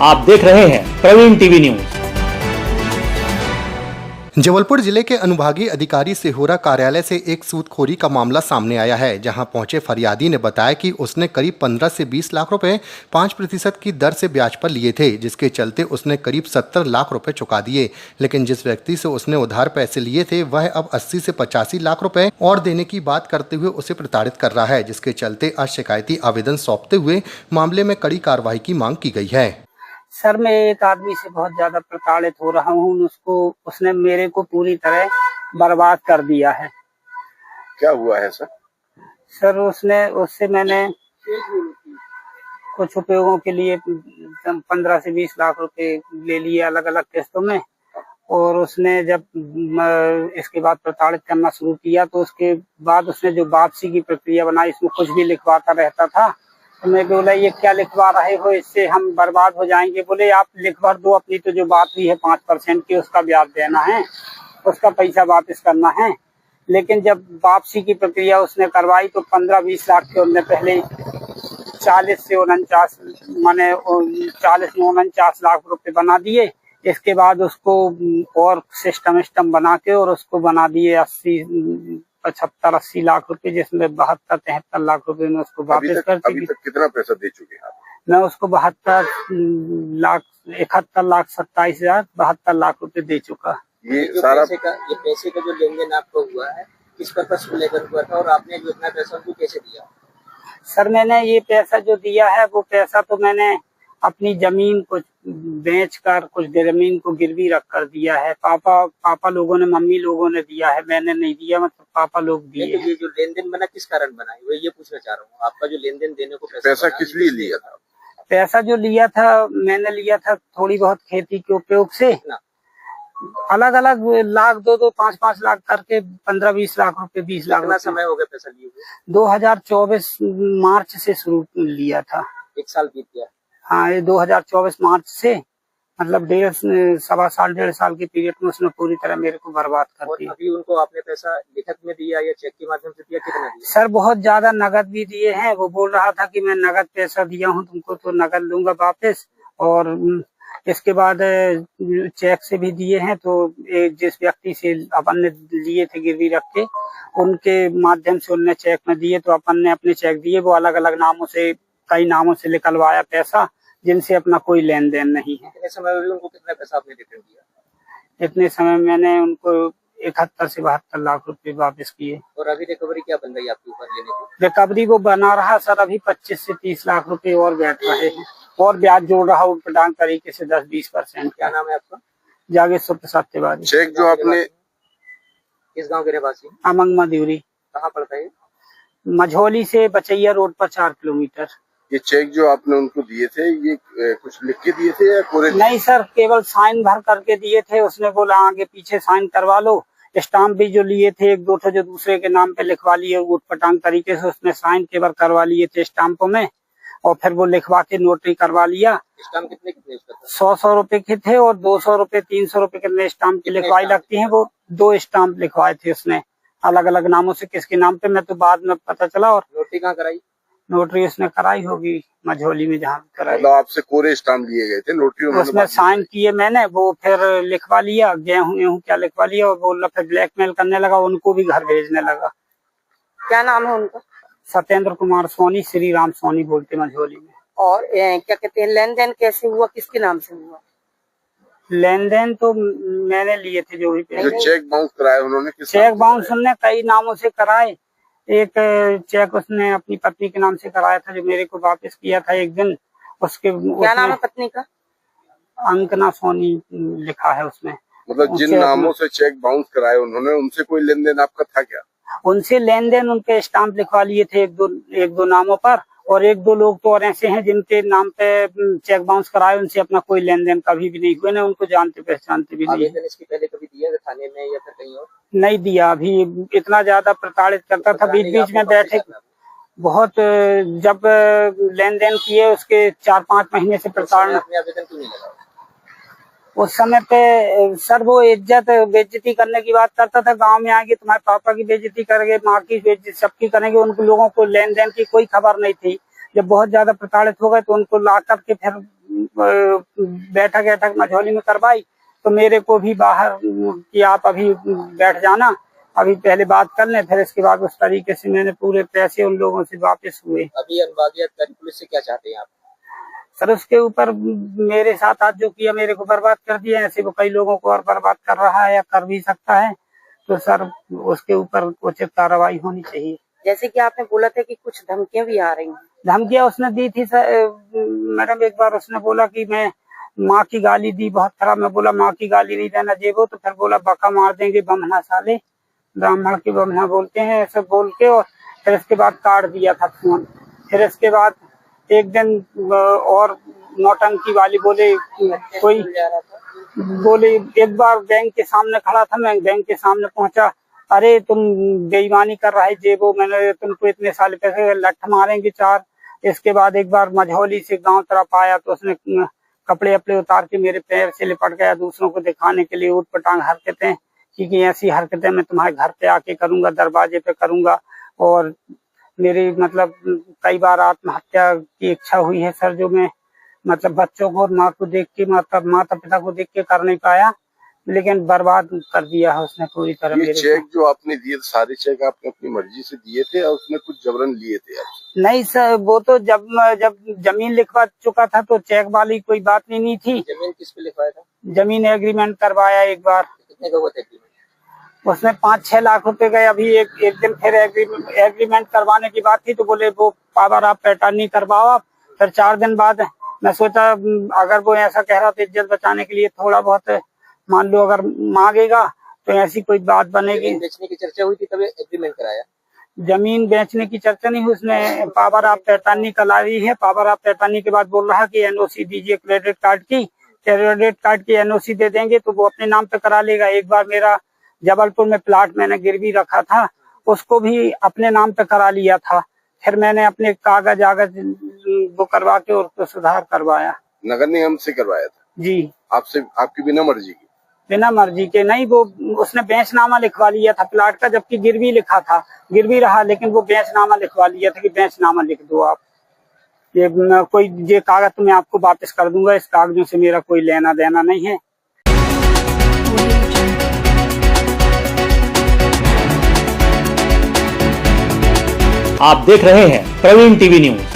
आप देख रहे हैं प्रवीण टीवी न्यूज। जबलपुर जिले के अनुभागीय अधिकारी सिहोरा कार्यालय से एक सूदखोरी का मामला सामने आया है, जहां पहुंचे फरियादी ने बताया कि उसने करीब 15 से 20 लाख रुपए 5% की दर से ब्याज पर लिए थे, जिसके चलते उसने करीब 70 लाख रुपए चुका दिए। लेकिन जिस व्यक्ति से उसने उधार पैसे लिए थे वह अब 80 से 85 लाख रुपए और देने की बात करते हुए उसे प्रताड़ित कर रहा है, जिसके चलते आज शिकायती आवेदन सौंपते हुए मामले में कड़ी कार्रवाई की मांग की गई है। सर, मैं एक आदमी से बहुत ज्यादा प्रताड़ित हो रहा हूँ। उसने मेरे को पूरी तरह बर्बाद कर दिया है। क्या हुआ है सर? सर, उससे मैंने कुछ उपयोगों के लिए 15 से 20 लाख रुपए ले लिए अलग अलग किस्तों में, और उसने जब इसके बाद प्रताड़ित करना शुरू किया तो उसके बाद उसने जो वापसी की प्रक्रिया बनाई, इसमें कुछ भी लिखवाता रहता था। तो मैं बोला, ये क्या लिखवा रहे हो, इससे हम बर्बाद हो जाएंगे। बोले, आप लिखवा दो, अपनी तो जो बात हुई है 5% की, उसका ब्याज देना है, उसका पैसा वापस करना है। लेकिन जब वापसी की प्रक्रिया उसने करवाई तो 15-20 लाख के उन्होंने पहले 40 से 49 लाख रुपए बना दिए। इसके बाद उसको और सिस्टम बना के और उसको बना दिए 75-80 लाख रुपए, जिसमें 72-73 लाख रुपए में उसको वापस कर अभी तक कितना पैसा दे चुके हैं आप? मैं उसको 71 लाख 27,072 लाख रुपए दे चुका। ये सारा पैसे का जो लेन देन आपको हुआ है, किस पर्पस को लेकर हुआ था और आपने जो इतना पैसा उनको कैसे दिया? सर, मैंने ये पैसा जो दिया है, वो पैसा तो मैंने अपनी जमीन को बेचकर कुछ जमीन को गिरवी रख कर दिया है। पापा लोगों ने, मम्मी लोगों ने दिया है, मैंने नहीं दिया, मतलब पापा लोग दिए। ये जो लेन देन बना किस कारण बना है, वो ये पूछना चाह रहा हूँ। आपका जो लेन देन देने को पैसा किस लिए लिया था? पैसा जो लिया था, मैंने लिया था थोड़ी बहुत खेती के उपयोग से, अलग अलग लाख 2-2, 5-5 लाख करके 15-20 लाख रुपए, 20 लाख। कितना समय हो गया पैसा लिए हुए? 2024 मार्च से शुरू लिया था। 1 साल बीत गया। हाँ, ये 2024 मार्च से, मतलब 1.5 साल के पीरियड में उसने पूरी तरह मेरे को बर्बाद कर दिया। अभी उनको आपने पैसा लिखत में दिया या चेक के माध्यम से दिया, कितना दिया? सर, बहुत ज्यादा नगद भी दिए हैं। वो बोल रहा था कि मैं नगद पैसा दिया हूँ तुमको, तो नगद लूंगा वापस, और इसके बाद चेक से भी दिए हैं। तो जिस व्यक्ति से अपन ने लिए थे गिरवी रख के, उनके माध्यम से उनने चेक में दिए, तो अपन ने अपने चेक दिए। वो अलग अलग नामों से, कई नामों से निकलवाया पैसा, जिनसे अपना कोई लेन देन नहीं है। इतने समय में उनको कितना पैसा आपने रिटर्न किया? इतने समय मैंने उनको 71 से 72 लाख रुपए वापस किए। और अभी रिकवरी क्या बन रही है आपके ऊपर लेने को? रिकवरी को बना रहा सर, अभी 25 से 30 लाख रुपए और बैठ रहे हैं, और ब्याज जोड़ रहा हूँ प्रदान तरीके से 10-20%। क्या नाम है आपका? जागेश्वर प्रसाद तिवारी। चेक जो आपने किस गाँव के रहवासी? अमंग मधुरी। कहाँ पड़ता है? मझौली से बचैया रोड पर 4 किलोमीटर। ये चेक जो आपने उनको दिए थे, ये कुछ लिख के दिए थे या कोरे? नहीं सर, केवल साइन भर करके दिए थे। उसने बोला आगे पीछे साइन करवा लो। स्टाम्प भी जो लिए थे 1-2 ठो, जो दूसरे के नाम पे लिखवा लिए उटपटांग तरीके से, उसने साइन केवल करवा लिए थे स्टाम्पों में, और फिर वो लिखवा के नोटरी करवा लिया। स्टाम्प कितने 100 रुपए के थे, और 200 रुपए 300 रुपए कितने स्टाम्प की लिखवाई लगती है। वो 2 स्टाम्प लिखवाए थे उसने अलग अलग नामों से, किसके नाम पे मैं तो बाद में पता चला। और नोटरी कहाँ कराई? नोटरी उसने कराई होगी मझौली में, जहाँ कराई। मतलब आपसे कोरे स्टाम्प लिए गए थे, नोटरी उसमें साइन किए मैंने, वो फिर लिखवा लिया, गेहूं क्या लिखवा लिया, और बोला फिर ब्लैकमेल करने लगा, उनको भी घर भेजने लगा। क्या नाम है उनका? सत्येंद्र कुमार सोनी, श्री राम सोनी बोलते मझौली में। और क्या कहते हैं, लेन देन कैसे हुआ, किसके नाम से हुआ? लेन देन तो मैंने लिए थे, जो भी जो चेक बाउंस कराए उन्होंने, चेक बाउंस उन्होंने कई नामों से कराए। एक चेक उसने अपनी पत्नी के नाम से कराया था, जो मेरे को वापस किया था एक दिन। उसके क्या नाम है पत्नी का? अंकना सोनी लिखा है उसमें। मतलब जिन नामों से चेक बाउंस कराए उन्होंने, उनसे कोई लेन देन आपका था क्या? उनसे लेन देन, उनके स्टाम्प लिखवा लिए थे एक दो नामों पर, और 1-2 लोग तो और ऐसे हैं जिनके नाम पे चेक बाउंस कराए, उनसे अपना कोई लेन देन कभी भी नहीं हुआ, ना उनको जानते पहचानते भी नहीं। इसके पहले कभी दिया थाने में या फिर कहीं और? नहीं दिया। अभी इतना ज्यादा प्रताड़ित करता था, बीच बीच में बैठे बहुत, जब लेन देन किए उसके 4-5 महीने से प्रताड़ना। आवेदन क्यों नहीं लगा उस समय पे? सर, वो इज्जत बेइज्जती करने की बात करता था। गांव में आके तुम्हारे पापा की बेइज्जती करेंगे, माँ की बेइज्जती, सबकी करेंगे। उनको लोगों को लेन देन की कोई खबर नहीं थी। जब बहुत ज्यादा प्रताड़ित हो गए तो उनको ला करके फिर बैठक बैठक मझौली में करवाई। तो मेरे को भी बाहर कि आप अभी बैठ जाना, अभी पहले बात कर लें, फिर इसके बाद उस तरीके से मैंने पूरे पैसे उन लोगों से वापस हुए। अभी अनुभागीय अधिकारी पुलिस से क्या चाहते हैं आप? सर उसके ऊपर मेरे साथ आज जो किया, मेरे को बर्बाद कर दिया, ऐसे वो कई लोगों को और बर्बाद कर रहा है या कर भी सकता है, तो सर उसके ऊपर उचित कार्रवाई होनी चाहिए। जैसे कि आपने बोला था कि कुछ धमकियां भी आ रही हैं। धमकियां उसने दी थी मैडम, एक बार उसने बोला कि मैं माँ की गाली दी बहुत खराब। मैं बोला माँ की गाली नहीं देना जेबो, तो फिर बोला बका मार देंगे बमना साले, ब्राह्मण के बमना बोलते हैं, ऐसे बोल के, और फिर इसके बाद काट दिया था फोन। फिर इसके बाद एक दिन और नौटंकी वाली बोले, कोई बोले, एक बार बैंक के सामने खड़ा था, मैं बैंक के सामने पहुंचा, अरे तुम बेईमानी कर रहा है जेबो, मैंने तुमको इतने साल पैसे लठ मारेंगे 4। इसके बाद एक बार मझौली से गांव तरफ आया तो उसने कपड़े अपड़े उतार के मेरे पैर से लिपट गया, दूसरों को दिखाने के लिए ऊट पटांग हरकतें कि ऐसी हरकतें मैं तुम्हारे घर पे आके करूंगा, दरवाजे पे करूंगा। और मेरी मतलब कई बार आत्महत्या की इच्छा हुई है सर, जो मैं मतलब बच्चों को और माँ को देख के, मतलब माता पिता को देख के कर नहीं पाया, लेकिन बर्बाद कर दिया है उसने पूरी तरह। ये मेरे चेक जो आपने दिए, सारे चेक आपने अपनी मर्जी से दिए थे और उसने कुछ जबरन लिए थे आपसे? नहीं सर, वो तो जब जमीन लिखवा चुका था तो चेक वाली कोई बात नहीं थी। जमीन किस पे लिखवाया था? जमीन एग्रीमेंट करवाया एक बार। कितने का हुआ था एग्रीमेंट? उसमें 5-6 लाख रुपए गए। अभी एक दिन फिर एग्रीमेंट करवाने की बात थी तो बोले वो पावर आप पैटर्न करवाओ आप। फिर 4 दिन बाद मैं सोचा अगर वो ऐसा कह रहा था इज्जत बचाने के लिए थोड़ा बहुत मान लो अगर मांगेगा तो ऐसी कोई बात बनेगी। जमीन बेचने की चर्चा हुई थी तभी एग्रीमेंट कराया? जमीन बेचने की चर्चा नहीं हुई, उसने पावर ऑफ पैटर्नी कराई है। पावर ऑफ पैटर्नी के बाद बोल रहा है कि एनओसी दीजिए क्रेडिट कार्ड की, क्रेडिट कार्ड की एनओसी दे देंगे तो वो अपने नाम पे करा लेगा। एक बार मेरा जबलपुर में प्लाट मैंने गिरवी रखा था, उसको भी अपने नाम पे करा लिया था। फिर मैंने अपने कागज वो करवा के और उसको सुधार करवाया। नगर निगम से करवाया था जी, आपसे? आपकी बिना मर्जी की? बिना मर्जी के नहीं, वो उसने बेचनामा लिखवा लिया था प्लाट का, जबकि गिरवी लिखा था, गिरवी रहा, लेकिन वो बेचनामा लिखवा लिया था कि बेचनामा लिख दो आप, ये कागज तो मैं आपको वापस कर दूंगा, इस कागजों से मेरा कोई लेना देना नहीं है। आप देख रहे हैं प्रवीण टीवी न्यूज।